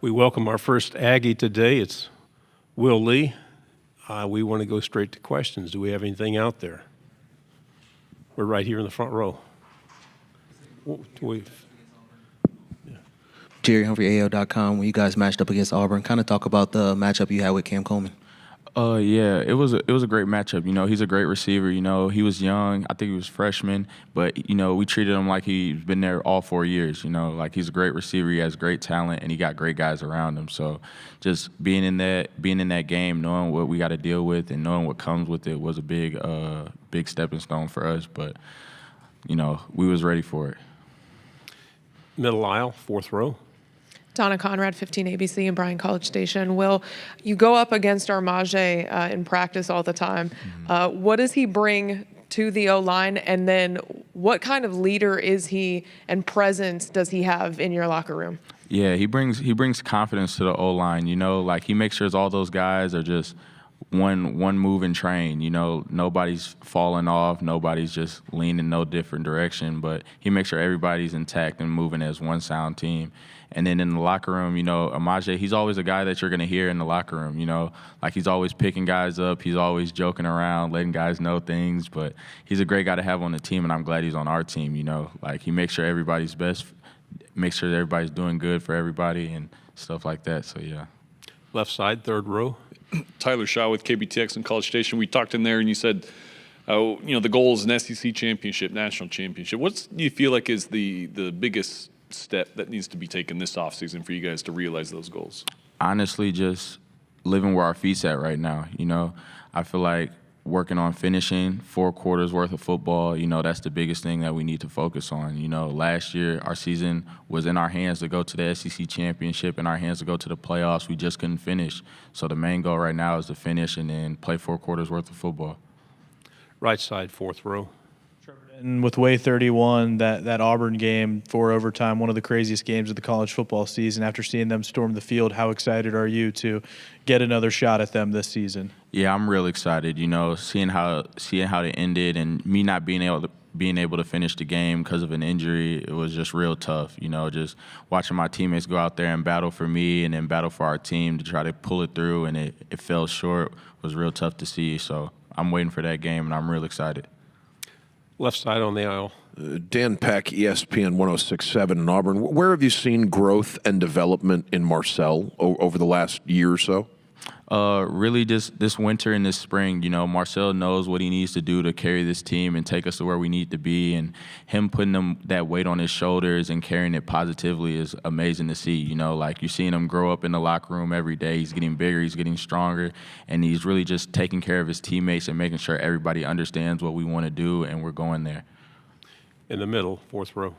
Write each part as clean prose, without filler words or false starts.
We welcome our first Aggie today. It's Will Lee. We want to go straight to questions. Do we have anything out there? We're right here in the front row. Jerry Humphrey, AL.com. When you guys matched up against Auburn, kind of talk about the matchup you had with Cam Coleman. Yeah, it was a great matchup. You know, he's a great receiver. You know, he was young. I think he was freshman, but you know, we treated him like he's been there all 4 years. You know, like he's a great receiver. He has great talent, and he got great guys around him. So, just being in that game, knowing what we got to deal with, and knowing what comes with it was a big stepping stone for us. But you know, we was ready for it. Middle aisle, fourth row. Donna Conrad, 15 ABC and Bryan College Station. Will, you go up against Armaje in practice all the time. What does he bring to the O-line, and then what kind of leader is he and presence does he have in your locker room? Yeah, he brings confidence to the O-line. You know, like he makes sure all those guys are just one move and train. You know, nobody's falling off, nobody's just leaning no different direction, but he makes sure everybody's intact and moving as one sound team. And then in the locker room, you know, Armaje, he's always a guy that you're going to hear in the locker room, you know. Like he's always picking guys up. He's always joking around, letting guys know things. But he's a great guy to have on the team, and I'm glad he's on our team, you know. Like he makes sure everybody's best, makes sure that everybody's doing good for everybody and stuff like that. So, yeah. Left side, third row. Tyler Shaw with KBTX and College Station. We talked in there, and you said, you know, the goal is an SEC championship, national championship. What do you feel like is the biggest step that needs to be taken this offseason for you guys to realize those goals? Honestly, just living where our feet's at right now. You know, I feel like working on finishing 4 quarters worth of football, you know, that's the biggest thing that we need to focus on. You know, last year our season was in our hands to go to the SEC championship, in our hands to go to the playoffs. We just couldn't finish. So the main goal right now is to finish and then play 4 quarters worth of football. Right side, fourth row. And with Way 31, that Auburn game, 4 overtime, one of the craziest games of the college football season. After seeing them storm the field, how excited are you to get another shot at them this season? Yeah, I'm real excited. You know, seeing how they ended, and me not being able to finish the game because of an injury, it was just real tough. You know, just watching my teammates go out there and battle for me and then battle for our team to try to pull it through, and it fell short was real tough to see. So I'm waiting for that game, and I'm real excited. Left side on the aisle. Dan Peck, ESPN 106.7 in Auburn. Where have you seen growth and development in Marcel over the last year or so? Really just this winter and this spring. You know, Marcel knows what he needs to do to carry this team and take us to where we need to be, and him putting that weight on his shoulders and carrying it positively is amazing to see. You know, like you're seeing him grow up in the locker room every day. He's getting bigger, he's getting stronger, and he's really just taking care of his teammates and making sure everybody understands what we want to do, and we're going there. In the middle, fourth row.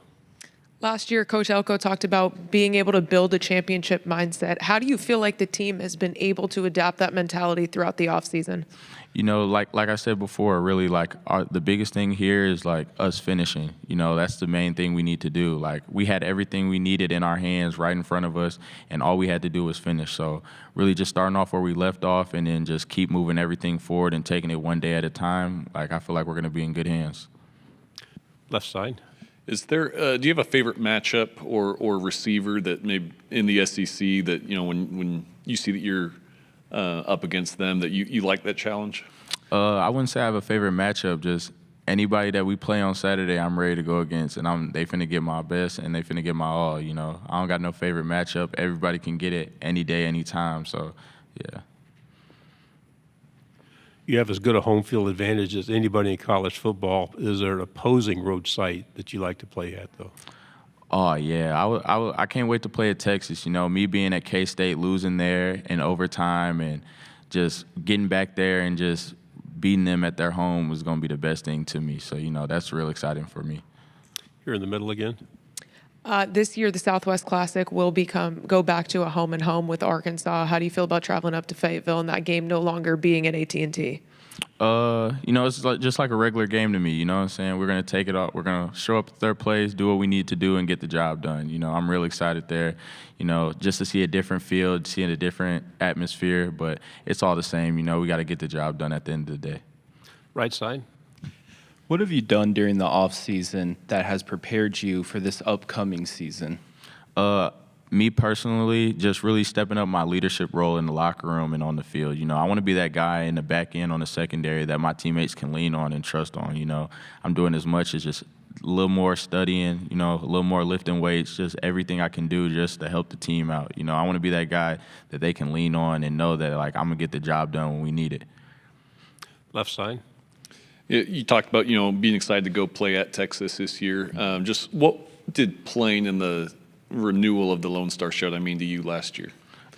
Last year, Coach Elko talked about being able to build a championship mindset. How do you feel like the team has been able to adapt that mentality throughout the offseason? You know, like I said before, really, like the biggest thing here is like us finishing. You know, that's the main thing we need to do. Like we had everything we needed in our hands right in front of us, and all we had to do was finish. So really just starting off where we left off and then just keep moving everything forward and taking it one day at a time. Like I feel like we're going to be in good hands. Left side. Is there? Do you have a favorite matchup or receiver that maybe in the SEC that, you know, when you see that you're up against them, that you like that challenge? I wouldn't say I have a favorite matchup. Just anybody that we play on Saturday, I'm ready to go against, and they finna get my best and they finna get my all. You know, I don't got no favorite matchup. Everybody can get it any day, any time. So, yeah. You have as good a home field advantage as anybody in college football. Is there an opposing road site that you like to play at, though? Oh, yeah. I can't wait to play at Texas. You know, me being at K-State, losing there in overtime and just getting back there and just beating them at their home was going to be the best thing to me. So, you know, that's real exciting for me. You're in the middle again. This year, the Southwest Classic will go back to a home and home with Arkansas. How do you feel about traveling up to Fayetteville and that game no longer being at AT&T? You know, it's just like a regular game to me. You know what I'm saying? We're going to take it up. We're going to show up at third place, do what we need to do, and get the job done. You know, I'm real excited there, you know, just to see a different field, seeing a different atmosphere. But it's all the same. You know, we got to get the job done at the end of the day. Right side. What have you done during the off season that has prepared you for this upcoming season? me personally, just really stepping up my leadership role in the locker room and on the field. You know, I want to be that guy in the back end on the secondary that my teammates can lean on and trust on. You know, I'm doing as much as just a little more studying, you know, a little more lifting weights, just everything I can do just to help the team out. You know, I want to be that guy that they can lean on and know that, like, I'm going to get the job done when we need it. Left side. You talked about, you know, being excited to go play at Texas this year. Just what did playing in the renewal of the Lone Star Showdown mean to you last year?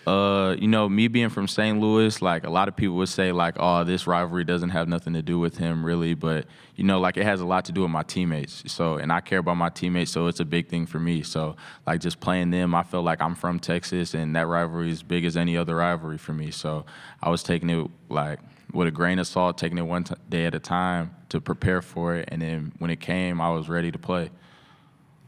You know, me being from St. Louis, like, a lot of people would say, like, oh, this rivalry doesn't have nothing to do with him, really. But, you know, like, it has a lot to do with my teammates. So, and I care about my teammates, so it's a big thing for me. So, like, just playing them, I feel like I'm from Texas, and that rivalry is big as any other rivalry for me. So I was taking it, like, with a grain of salt, taking it one day at a time to prepare for it. And then when it came, I was ready to play.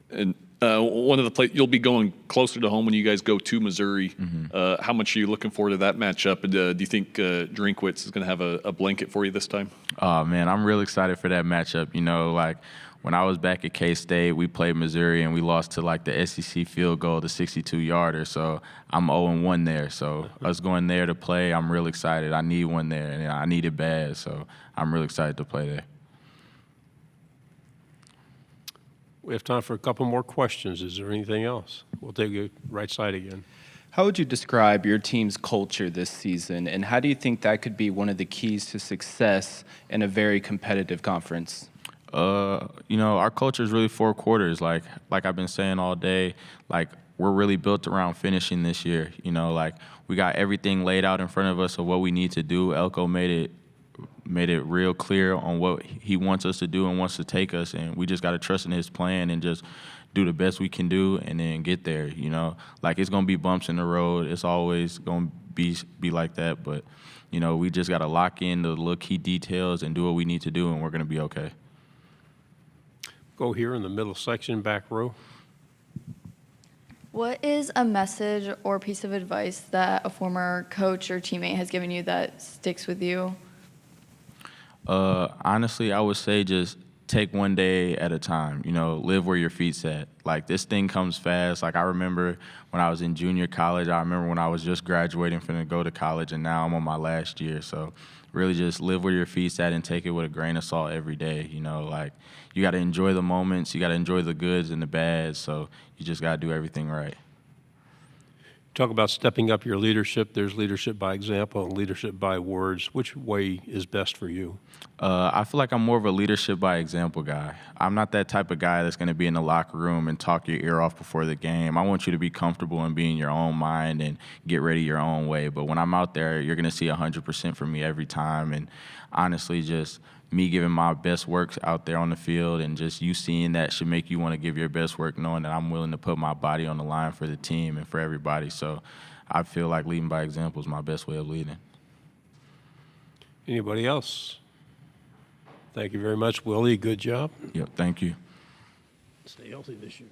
And one of the play you'll be going closer to home when you guys go to Missouri. How much are you looking forward to that matchup? And do you think Drinkwitz is going to have a blanket for you this time? Oh, man, I'm real excited for that matchup. You know, like, when I was back at K-State, we played Missouri, and we lost to, like, the SEC field goal, the 62-yarder. So I'm 0-1 there. So us going there to play, I'm real excited. I need one there, and I need it bad. So I'm real excited to play there. We have time for a couple more questions. Is there anything else? We'll take you right side again. How would you describe your team's culture this season, and how do you think that could be one of the keys to success in a very competitive conference? You know, our culture is really 4 quarters. Like I've been saying all day, like, we're really built around finishing this year. You know, like, we got everything laid out in front of us of what we need to do. Elko made it real clear on what he wants us to do and wants to take us, and we just got to trust in his plan and just do the best we can do and then get there. You know, like, it's going to be bumps in the road. It's always going to be like that, but, you know, we just got to lock in the little key details and do what we need to do, and we're going to be okay. Go here in the middle section, back row. What is a message or piece of advice that a former coach or teammate has given you that sticks with you? Honestly, I would say just take one day at a time. You know, live where your feet's at. Like, this thing comes fast. Like, I remember when I was in junior college. I remember when I was just graduating from to go to college, and now I'm on my last year. So really just live where your feet's at and take it with a grain of salt every day. You know, like, you got to enjoy the moments. You got to enjoy the goods and the bads. So you just got to do everything right. Talk about stepping up your leadership. There's leadership by example and leadership by words. Which way is best for you? I feel like I'm more of a leadership by example guy. I'm not that type of guy that's going to be in the locker room and talk your ear off before the game. I want you to be comfortable and be in your own mind and get ready your own way. But when I'm out there, you're going to see 100% from me every time. And honestly, just me giving my best work out there on the field and just you seeing that should make you want to give your best work, knowing that I'm willing to put my body on the line for the team and for everybody. So I feel like leading by example is my best way of leading. Anybody else? Thank you very much, Willie. Good job. Yep, thank you. Stay healthy this year.